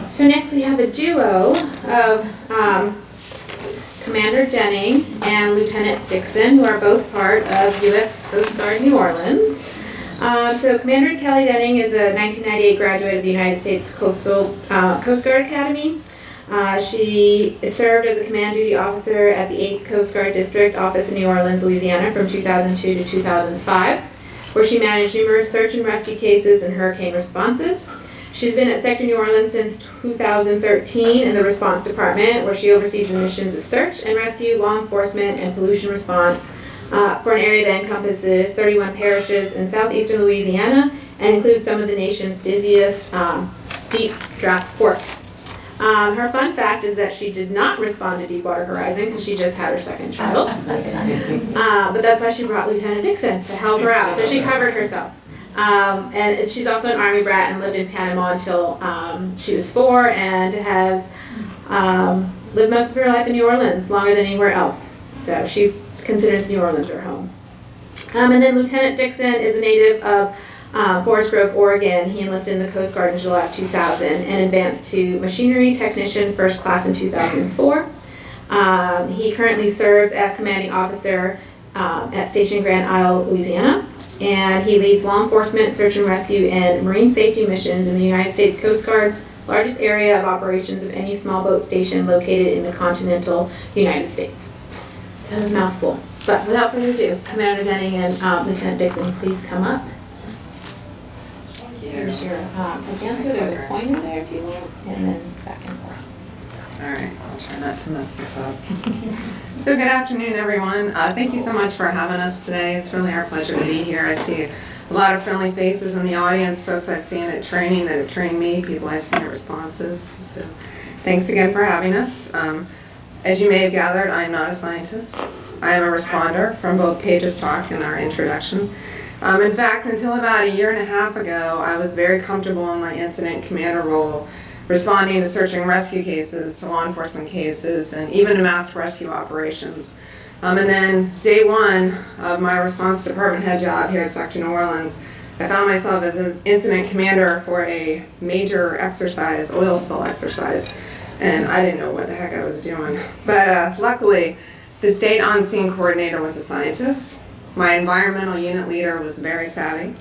So next we have a duo of Commander Denning and Lieutenant Dixon, who are both part of U.S. Coast Guard New Orleans. So Commander Kelly Denning is a 1998 graduate of the United States Coast Guard Academy. She served as a command duty officer at the 8th Coast Guard District Office in New Orleans, Louisiana from 2002 to 2005, where she managed numerous search and rescue cases and hurricane responses. She's been at Sector New Orleans since 2013 in the Response Department, where she oversees the missions of search and rescue, law enforcement, and pollution response for an area that encompasses 31 parishes in southeastern Louisiana and includes some of the nation's busiest deep draft ports. Her fun fact is that she did not respond to Deepwater Horizon because she just had her second child. But that's why she brought Lieutenant Dixon to help her out. So she covered herself. And she's also an Army brat and lived in Panama until she was 4 and has lived most of her life in New Orleans, longer than anywhere else. So she considers New Orleans her home. And then Lieutenant Dixon is a native of Forest Grove, Oregon. He enlisted in the Coast Guard in July of 2000 and advanced to Machinery Technician First Class in 2004. He currently serves as Commanding Officer at Station Grand Isle, Louisiana. And he leads law enforcement, search and rescue, and marine safety missions in the United States Coast Guard's largest area of operations of any small boat station located in the continental United States. So it's a mouthful. But without further ado, Commander Denning and Lieutenant Dixon, please come up. Thank you. Here's your again, so there's a pointer there if you want, and then back and forth. All right, I'll try not to mess this up. So good afternoon, everyone. Thank you so much for having us today. It's really our pleasure to be here. I see a lot of friendly faces in the audience, folks I've seen at training that have trained me, people I've seen at responses. So thanks again for having us. As you may have gathered, I am not a scientist. I am a responder from both Paige's talk and our introduction. In fact, until about a year and a half ago, I was very comfortable in my incident commander role, responding to search and rescue cases, to law enforcement cases, and even to mass rescue operations. And then day one of my response department head job here at Sector New Orleans, I found myself as an incident commander for a major exercise, oil spill exercise, and I didn't know what the heck I was doing. But luckily, the state on-scene coordinator was a scientist, my environmental unit leader was very savvy,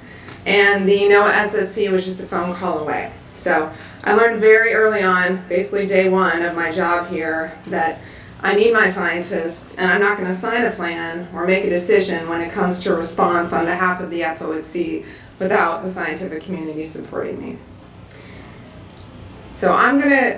and the NOAA SSC was just a phone call away. So I learned very early on, basically day one of my job here, that I need my scientists and I'm not going to sign a plan or make a decision when it comes to response on behalf of the FOSC without the scientific community supporting me. So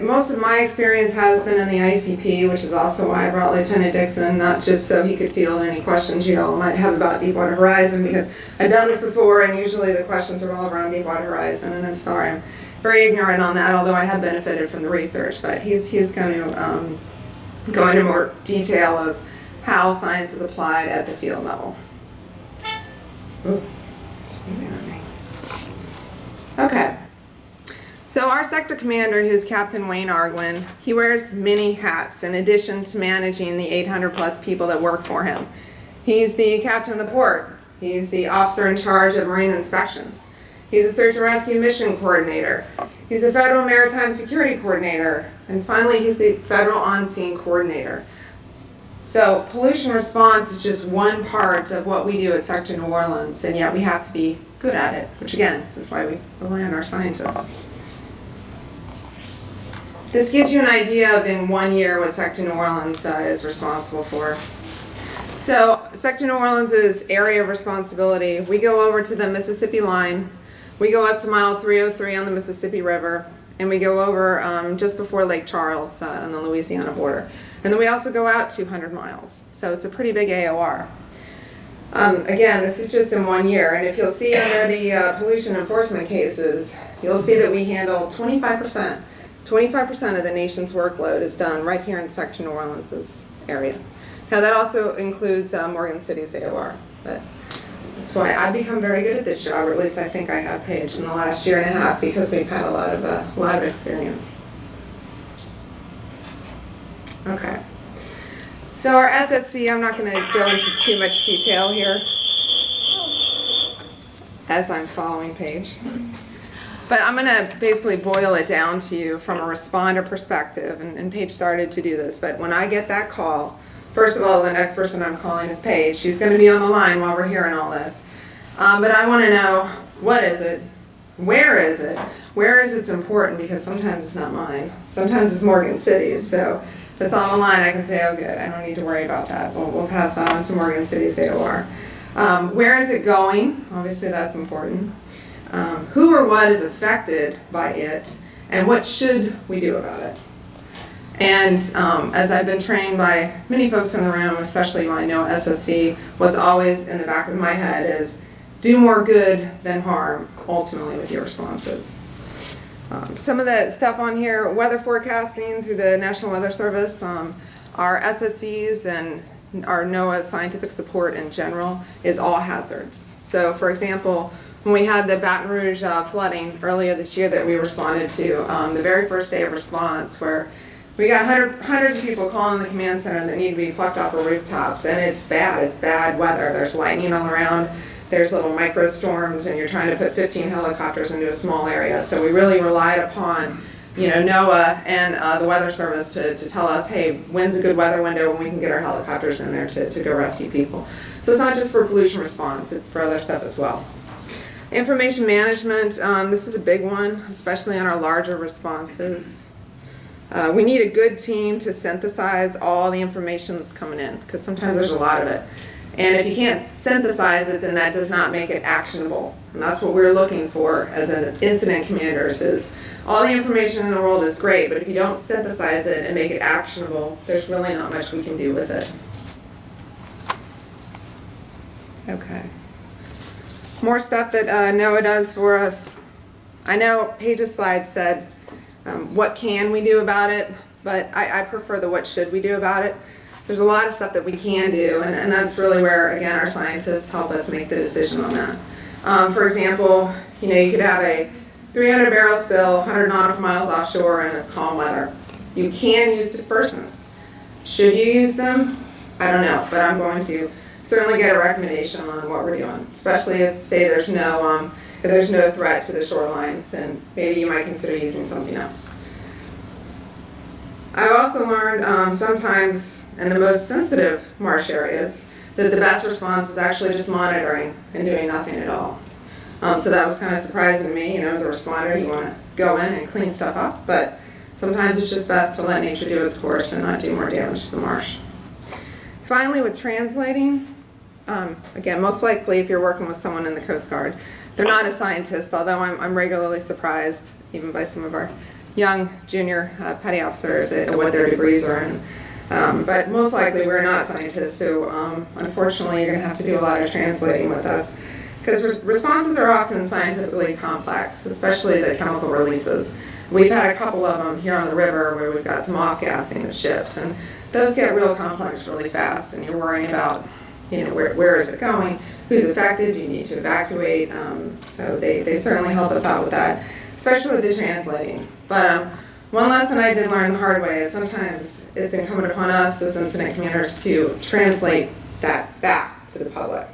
most of my experience has been in the ICP, which is also why I brought Lieutenant Dixon, not just so he could field any questions you all might have about Deepwater Horizon, because I've done this before and usually the questions are all around Deepwater Horizon, and I'm sorry, I'm very ignorant on that, although I have benefited from the research, but he's going to go into more detail of how science is applied at the field level. Ooh, it's moving on me. Okay. So our sector commander, who's Captain Wayne Arguin, he wears many hats in addition to managing the 800 plus people that work for him. He's the captain of the port. He's the officer in charge of marine inspections. He's a search and rescue mission coordinator. He's a federal maritime security coordinator. And finally, he's the federal on-scene coordinator. So pollution response is just one part of what we do at Sector New Orleans, and yet we have to be good at it, which again, is why we rely on our scientists. This gives you an idea of in 1 year what Sector New Orleans is responsible for. So Sector New Orleans' area of responsibility, we go over to the Mississippi line, we go up to mile 303 on the Mississippi River, and we go over just before Lake Charles on the Louisiana border. And then we also go out 200 miles. So it's a pretty big AOR. Again, this is just in 1 year, and if you'll see under the pollution enforcement cases, you'll see that we handle 25%. 25% of the nation's workload is done right here in Sector New Orleans' area. Now that also includes Morgan City's AOR, but that's why I've become very good at this job, or at least I think I have, Paige, in the last year and a half, because we've had a lot of experience. Okay. So our SSC, I'm not going to go into too much detail here, as I'm following Paige. But I'm going to basically boil it down to you from a responder perspective, and Paige started to do this, but when I get that call, first of all, the next person I'm calling is Paige. She's going to be on the line while we're hearing all this. But I want to know, what is it? Where is it? Where is it's important, because sometimes it's not mine. Sometimes it's Morgan City's. So if it's on the line, I can say, oh good, I don't need to worry about that. We'll pass that on to Morgan City's AOR. Where is it going? Obviously that's important. Who or what is affected by it, and what should we do about it? And as I've been trained by many folks in the room, especially my NOAA SSC, what's always in the back of my head is do more good than harm, ultimately, with your responses. Some of the stuff on here, weather forecasting through the National Weather Service, our SSCs and our NOAA scientific support in general is all hazards. So for example, when we had the Baton Rouge flooding earlier this year that we responded to, the very first day of response, where we got hundreds of people calling the command center that need to be plucked off of rooftops, and it's bad weather. There's lightning all around, there's little micro storms, and you're trying to put 15 helicopters into a small area. So we really relied upon NOAA and the Weather Service to tell us, hey, when's a good weather window when we can get our helicopters in there to go rescue people. So it's not just for pollution response, it's for other stuff as well. Information management, this is a big one, especially on our larger responses. We need a good team to synthesize all the information that's coming in, because sometimes there's a lot of it. And if you can't synthesize it, then that does not make it actionable. And that's what we're looking for as an incident commanders, is all the information in the world is great, but if you don't synthesize it and make it actionable, there's really not much we can do with it. Okay. More stuff that NOAA does for us. I know Paige's slide said, what can we do about it? But I prefer the what should we do about it. So there's a lot of stuff that we can do, and that's really where, again, our scientists help us make the decision on that. For example, you could have a 300 barrel spill, 100 nautical miles offshore, and it's calm weather. You can use dispersants. Should you use them? I don't know, but I'm going to certainly get a recommendation on what we're doing, especially if, say, there's no threat to the shoreline, then maybe you might consider using something else. I also learned sometimes in the most sensitive marsh areas that the best response is actually just monitoring and doing nothing at all. So that was kind of surprising to me. As a responder, you want to go in and clean stuff up, but sometimes it's just best to let nature do its course and not do more damage to the marsh. Finally, with translating, again, most likely if you're working with someone in the Coast Guard, they're not a scientist, although I'm regularly surprised, even by some of our young junior petty officers, at what their degrees are in. But most likely we're not scientists, so unfortunately you're going to have to do a lot of translating with us. Because responses are often scientifically complex, especially the chemical releases. We've had a couple of them here on the river where we've got some off-gassing of ships, and those get real complex really fast, and you're worrying about, where is it going, who's affected, do you need to evacuate, so they certainly help us out with that, especially with the translating. But one lesson I did learn the hard way is sometimes it's incumbent upon us as incident commanders to translate that back to the public.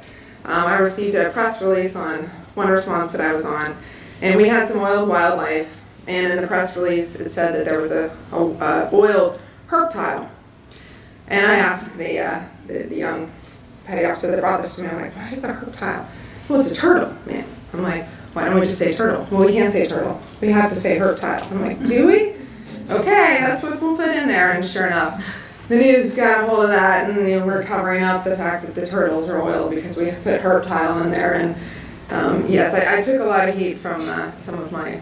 I received a press release on one response that I was on, and we had some oiled wildlife, and in the press release it said that there was a oiled herp tile. And I asked the young petty officer that brought this to me, I'm like, what is a herp tile? Well, it's a turtle, man. I'm like, why don't we just say turtle? Well, we can't say turtle. We have to say herp tile. I'm like, do we? Okay, that's what we'll put in there. And sure enough, the news got a hold of that, and we're covering up the fact that the turtles are oiled because we put herp tile in there. And yes, I took a lot of heat from some of my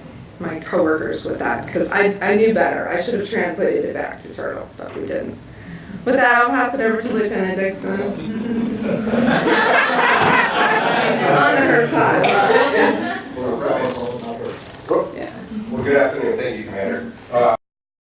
coworkers with that, because I knew better. I should have translated it back to turtle, but we didn't. With that, I'll pass it over to Lieutenant Dixon. On the herp tile. Well, good afternoon. Thank you, Commander.